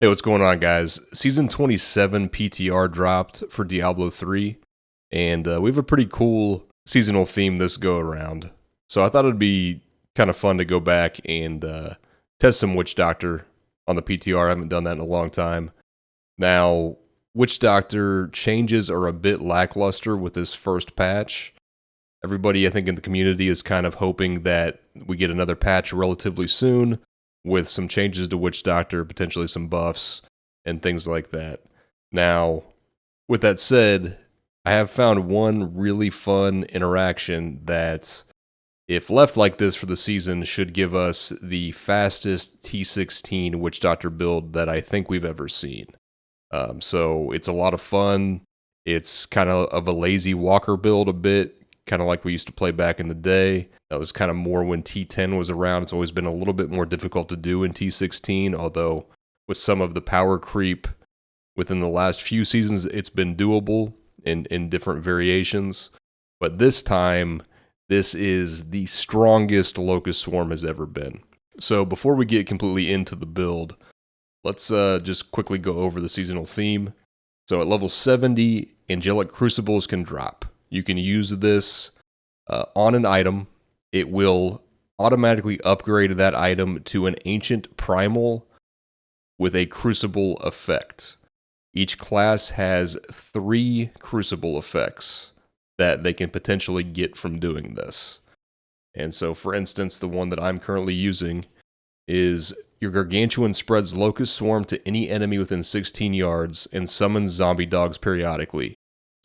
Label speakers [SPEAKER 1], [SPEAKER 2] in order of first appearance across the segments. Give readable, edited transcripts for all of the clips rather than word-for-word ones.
[SPEAKER 1] Hey, what's going on, guys? Season 27 PTR dropped for Diablo 3, and we have a pretty cool seasonal theme this go-around. So I thought it'd be kind of fun to go back and test some Witch Doctor on the PTR. I haven't done that in a long time. Now, Witch Doctor changes are a bit lackluster with this first patch. Everybody, I think, in the community is kind of hoping that we get another patch relatively soon, with some changes to Witch Doctor, potentially some buffs, and things like that. Now, with that said, I have found one really fun interaction that, if left like this for the season, should give us the fastest T16 Witch Doctor build that I think we've ever seen. So it's a lot of fun. It's kind of a lazy walker build a bit, kind of like we used to play back in the day. That was kind of more when T10 was around. It's always been a little bit more difficult to do in T16, although with some of the power creep within the last few seasons, it's been doable in different variations. But this time, this is the strongest Locust Swarm has ever been. So before we get completely into the build, let's just quickly go over the seasonal theme. So at level 70, Angelic Crucibles can drop. You can use this on an item. It will automatically upgrade that item to an Ancient Primal with a Crucible effect. Each class has 3 Crucible effects that they can potentially get from doing this. And so, for instance, the one that I'm currently using is your Gargantuan spreads Locust Swarm to any enemy within 16 yards and summons zombie dogs periodically.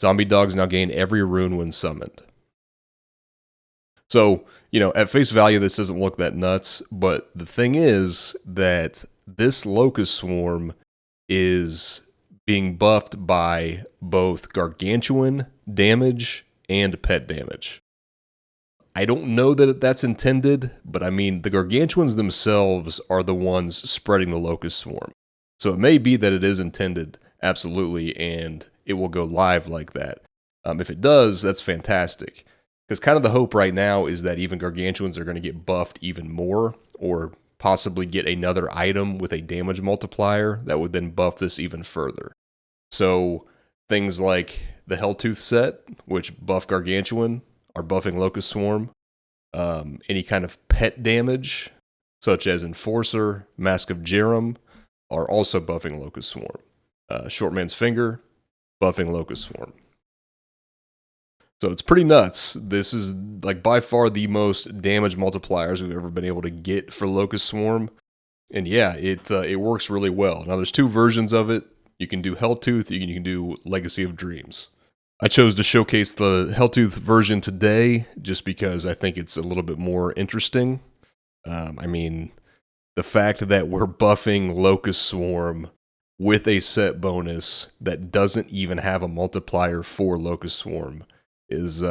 [SPEAKER 1] Zombie dogs now gain every rune when summoned. So, at face value, this doesn't look that nuts, but the thing is that this Locust Swarm is being buffed by both Gargantuan damage and pet damage. I don't know that that's intended, but I mean, the Gargantuans themselves are the ones spreading the Locust Swarm. So it may be that it is intended, absolutely, and it will go live like that. If it does, that's fantastic. Because kind of the hope right now is that even Gargantuans are going to get buffed even more, or possibly get another item with a damage multiplier that would then buff this even further. So things like the Helltooth set, which buff Gargantuan, are buffing Locust Swarm. Any kind of pet damage, such as Enforcer, Mask of Jerem, are also buffing Locust Swarm. Short Man's Finger, buffing Locust Swarm. So it's pretty nuts. This is like by far the most damage multipliers we've ever been able to get for Locust Swarm. And yeah, it works really well. Now there's 2 versions of it. You can do Helltooth, you can do Legacy of Dreams. I chose to showcase the Helltooth version today just because I think it's a little bit more interesting. I mean, the fact that we're buffing Locust Swarm with a set bonus that doesn't even have a multiplier for Locust Swarm is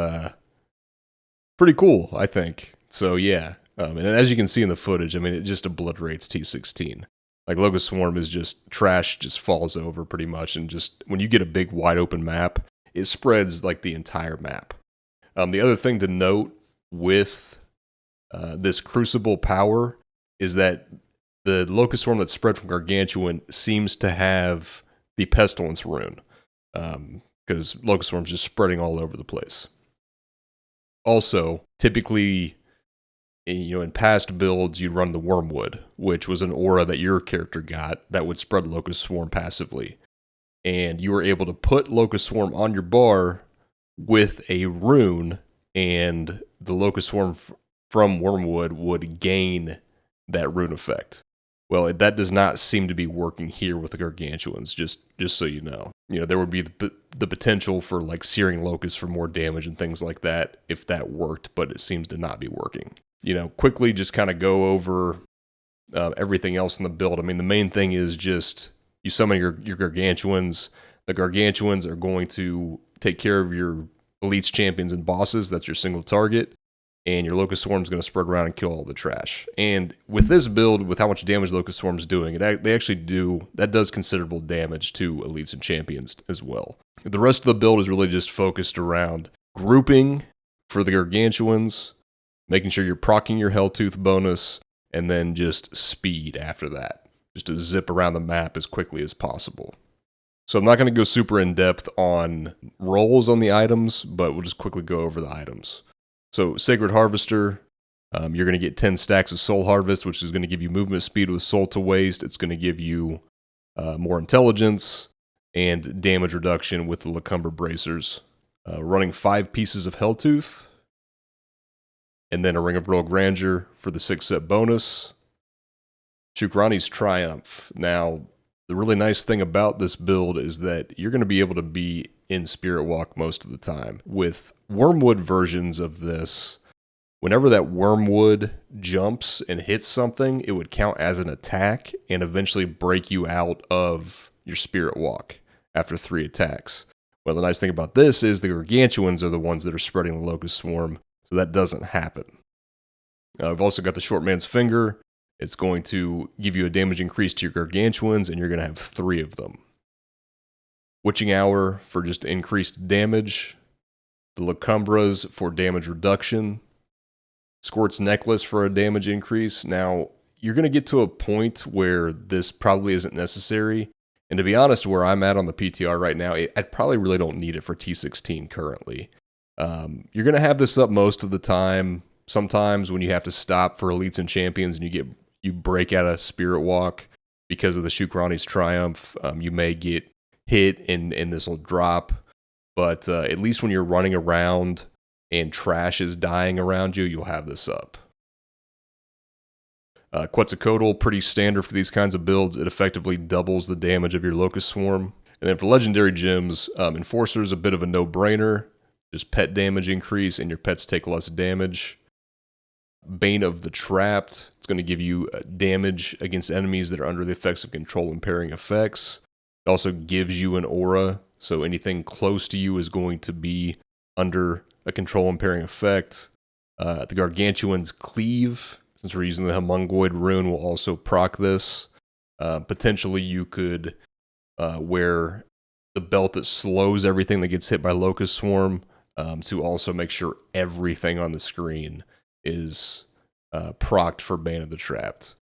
[SPEAKER 1] pretty cool, I think. So yeah, and as you can see in the footage, I mean, it just obliterates T16. Like, Locust Swarm is just trash, just falls over pretty much, and just when you get a big wide open map, it spreads like the entire map. The other thing to note with this Crucible power is that the Locust Swarm that's spread from Gargantuan seems to have the Pestilence rune, because Locust Swarm's just spreading all over the place. Also, typically, in past builds, you'd run the Wormwood, which was an aura that your character got that would spread Locust Swarm passively. And you were able to put Locust Swarm on your bar with a rune, and the Locust Swarm from Wormwood would gain that rune effect. Well, that does not seem to be working here with the Gargantuans, just so you know. There would be the potential for like Searing Locust for more damage and things like that if that worked, but it seems to not be working. Quickly just kind of go over everything else in the build. I mean, the main thing is just you summon your Gargantuans. The Gargantuans are going to take care of your elites, champions, and bosses. That's your single target. And your Locust Swarm is going to spread around and kill all the trash. And with this build, with how much damage Locust Swarm is doing, that does considerable damage to elites and champions as well. The rest of the build is really just focused around grouping for the Gargantuans, making sure you're proccing your Helltooth bonus, and then just speed after that. just to zip around the map as quickly as possible. So I'm not going to go super in depth on rolls on the items, but we'll just quickly go over the items. So Sacred Harvester, you're going to get 10 stacks of Soul Harvest, which is going to give you movement speed with Soul to Waste. It's going to give you more intelligence and damage reduction with the Lacumber Bracers. Running 5 pieces of Helltooth, and then a Ring of Royal Grandeur for the 6-set bonus. Shukrani's Triumph. Now, the really nice thing about this build is that you're going to be able to be in Spirit Walk most of the time. With Wormwood versions of this, whenever that Wormwood jumps and hits something, it would count as an attack and eventually break you out of your Spirit Walk after 3 attacks. Well, the nice thing about this is the Gargantuans are the ones that are spreading the Locust Swarm, so that doesn't happen. We've also got the Short Man's Finger. It's going to give you a damage increase to your Gargantuans, and you're going to have 3 of them. Witching Hour for just increased damage. The Lacumbras for damage reduction. Squirt's Necklace for a damage increase. Now, you're going to get to a point where this probably isn't necessary. And to be honest, where I'm at on the PTR right now, I probably really don't need it for T16 currently. You're going to have this up most of the time. Sometimes when you have to stop for Elites and Champions and you break out of Spirit Walk because of the Shukrani's Triumph, you may get hit and this will drop. But at least when you're running around and trash is dying around you, you'll have this up. Quetzalcoatl, pretty standard for these kinds of builds. It effectively doubles the damage of your Locust Swarm. And then for Legendary Gems, Enforcer's a bit of a no-brainer. Just pet damage increase and your pets take less damage. Bane of the Trapped, it's going to give you damage against enemies that are under the effects of control impairing effects. It also gives you an aura, so anything close to you is going to be under a control impairing effect. The Gargantuan's Cleave, since we're using the Homungoid rune, will also proc this. Potentially you could wear the belt that slows everything that gets hit by Locust Swarm to also make sure everything on the screen is procced for Bane of the Trapped.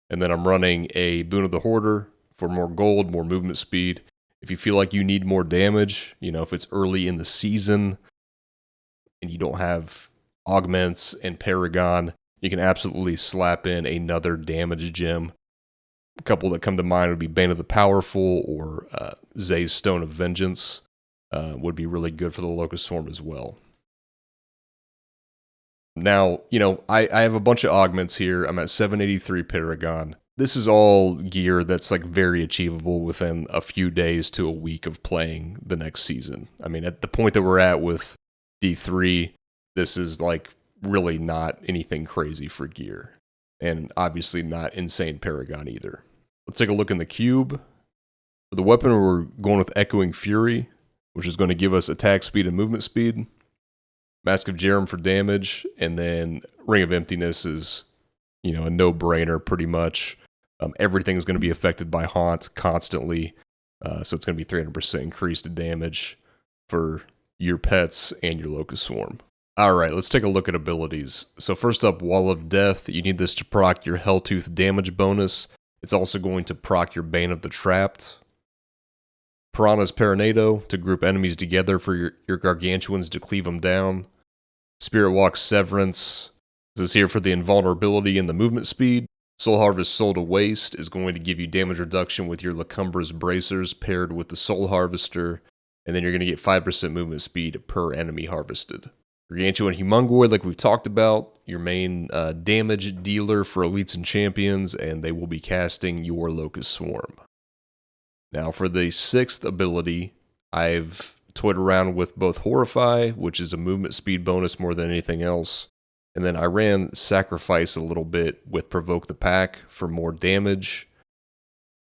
[SPEAKER 1] And then I'm running a Boon of the Hoarder for more gold, more movement speed. If you feel like you need more damage, if it's early in the season and you don't have augments and Paragon, you can absolutely slap in another damage gem. A couple that come to mind would be Bane of the Powerful or Zay's Stone of Vengeance. Would be really good for the Locust Swarm as well. Now, I have a bunch of augments here. I'm at 783 Paragon. This is all gear that's very achievable within a few days to a week of playing the next season. I mean, at the point that we're at with D3, this is really not anything crazy for gear. And obviously not insane Paragon either. Let's take a look in the cube. For the weapon, we're going with Echoing Fury, which is going to give us attack speed and movement speed. Mask of Jerem for damage, and then Ring of Emptiness is, a no-brainer pretty much. Everything's going to be affected by Haunt constantly, so it's going to be 300% increased damage for your pets and your Locust Swarm. Alright, let's take a look at abilities. So first up, Wall of Death. You need this to proc your Helltooth damage bonus. It's also going to proc your Bane of the Trapped. Piranha's Paranado, to group enemies together for your Gargantuans to cleave them down. Spirit Walk Severance. This is here for the invulnerability and the movement speed. Soul Harvest Soul to Waste is going to give you damage reduction with your Lacumbra's Bracers paired with the Soul Harvester. And then you're going to get 5% movement speed per enemy harvested. Gargantuan Homungoid, like we've talked about, your main damage dealer for Elites and Champions, and they will be casting your Locust Swarm. Now for the 6th ability, I've toyed around with both Horrify, which is a movement speed bonus more than anything else, and then I ran Sacrifice a little bit with Provoke the Pack for more damage.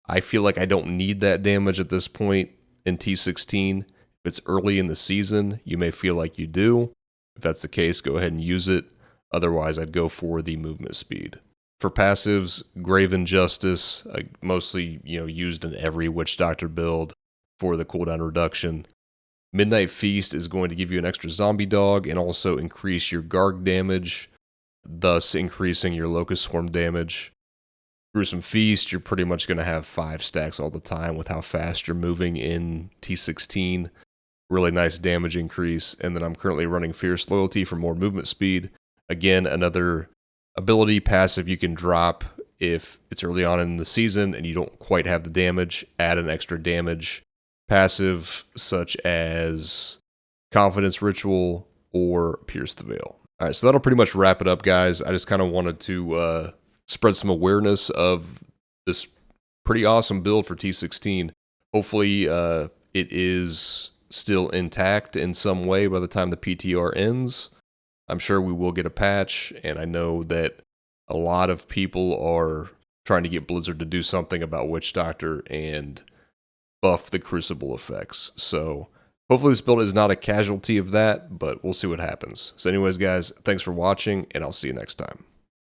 [SPEAKER 1] I feel like I don't need that damage at this point in T16. If it's early in the season, you may feel like you do. If that's the case, go ahead and use it. Otherwise, I'd go for the movement speed. For passives, Graven Justice, mostly used in every Witch Doctor build for the cooldown reduction. Midnight Feast is going to give you an extra zombie dog and also increase your Garg damage, thus increasing your Locust Swarm damage. Gruesome Feast, you're pretty much going to have 5 stacks all the time with how fast you're moving in T16. Really nice damage increase. And then I'm currently running Fierce Loyalty for more movement speed. Again, another ability passive you can drop if it's early on in the season and you don't quite have the damage. Add an extra damage passive such as Confidence Ritual or Pierce the Veil. All right, so that'll pretty much wrap it up, guys. I just kind of wanted to spread some awareness of this pretty awesome build for T16. Hopefully it is still intact in some way by the time the PTR ends. I'm sure we will get a patch, and I know that a lot of people are trying to get Blizzard to do something about Witch Doctor and buff the Crucible effects. So hopefully this build is not a casualty of that, but we'll see what happens. So anyways, guys, thanks for watching, and I'll see you next time.